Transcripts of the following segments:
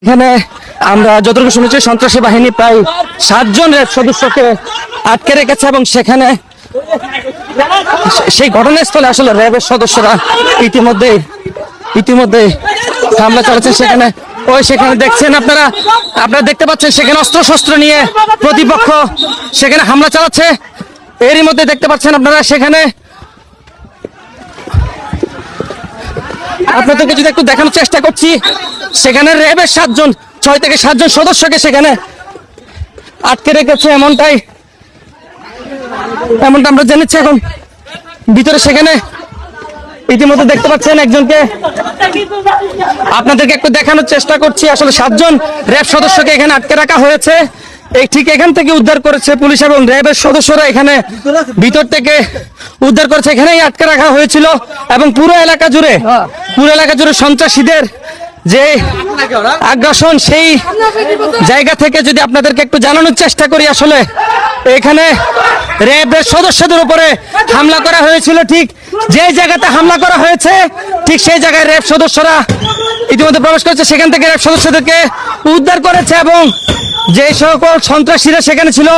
এখানে আমরা যতটুকু শুনেছি সন্ত্রাসী বাহিনী প্রায় 7 জন র্যাব সদস্যকে আটকে রেখেছে এবং সেখানে সেই ঘটনাস্থলে আসলে র্যাবের সদস্যরা ইতিমধ্যে হামলা চালাচ্ছে। সেখানে দেখছেন আপনারা দেখতে পাচ্ছেন সেখানে অস্ত্রশস্ত্র নিয়ে প্রতিপক্ষ সেখানে হামলা চালাচ্ছে। এরই মধ্যে দেখতে পাচ্ছেন আপনারা সেখানে আপনাদেরকে যদি একটু দেখানোর চেষ্টা করছি, সেখানে র্যাবের 6 থেকে 7 জন সদস্যকে সেখানে আটকে রেখেছে এমনটা আমরা জেনেছি। এখন ভিতরে সেখানে ইতিমধ্যে দেখতে পাচ্ছেন একজনকে, আপনাদেরকে একটু দেখানোর চেষ্টা করছি। আসলে 7 জন র্যাব সদস্যকে এখানে আটকে রাখা হয়েছে। ঠিক এখান থেকে উদ্ধার করেছে পুলিশ এবং র্যাবের সদস্যরা এখানে ভিতর থেকে উদ্ধার করেছে। এখানেই আটকে রাখা হয়েছিল এবং পুরো এলাকা জুড়ে সন্ত্রাসীদের যে আগ্রাসন, সেই জায়গা থেকে যদি আপনাদেরকে একটু জানানোর চেষ্টা করি, আসলে এখানে র্যাবের সদস্যদের উপরে হামলা করা হয়েছিল। ঠিক যে জায়গাতে হামলা করা হয়েছে ঠিক সেই জায়গায় র্যাব সদস্যরা ইতিমধ্যে প্রবেশ করেছে। সেখান থেকে র্যাব সদস্যদেরকে উদ্ধার করেছে এবং যে সকল সন্ত্রাসীরা সেখানে ছিল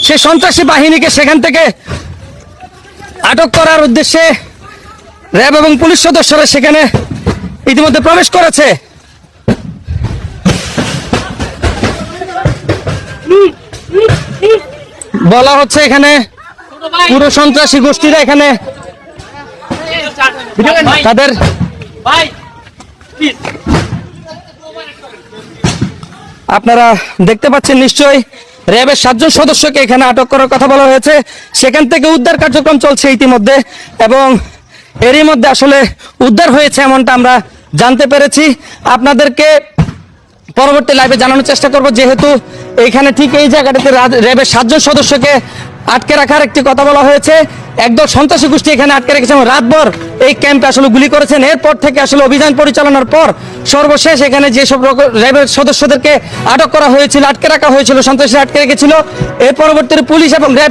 সেই সন্ত্রাসী বাহিনীকে সেখান থেকে আটক করার উদ্দেশ্যে র্যাব এবং পুলিশ সদস্যরা সেখানে ইতিমধ্যে প্রবেশ করেছে। বলা হচ্ছে এখানে পুরো সন্ত্রাসী গোষ্ঠীরা এখানে তাদের আপনারা দেখতে পাচ্ছেন নিশ্চয়ই র্যাবের 7 জন সদস্যকে এখানে আটক করার কথা বলা হয়েছে। সেখান থেকে উদ্ধার কার্যক্রম চলছে ইতিমধ্যে এবং এরই মধ্যে আসলে উদ্ধার হয়েছে এমনটা আমরা জানতে পেরেছি। আপনাদেরকে পরবর্তী লাইভে জানানোর চেষ্টা করব, যেহেতু এইখানে ঠিক এই জায়গাটাতে র্যাবের 7 জন সদস্যকে আটকে রাখার একটি কথা বলা হয়েছে। একদল সন্ত্রাসী গোষ্ঠী এখানে আটকে রেখেছে এবং রাতভর এই ক্যাম্পে আসলে গুলি করেছেন। এরপর থেকে আসলে অভিযান পরিচালনার পর সর্বশেষ এখানে যেসব র্যাবের সদস্যদেরকে আটক করা হয়েছিল, আটকে রাখা হয়েছিল, সন্ত্রাসী আটকে রেখেছিল, এর পরবর্তীতে পুলিশ এবং র্যাব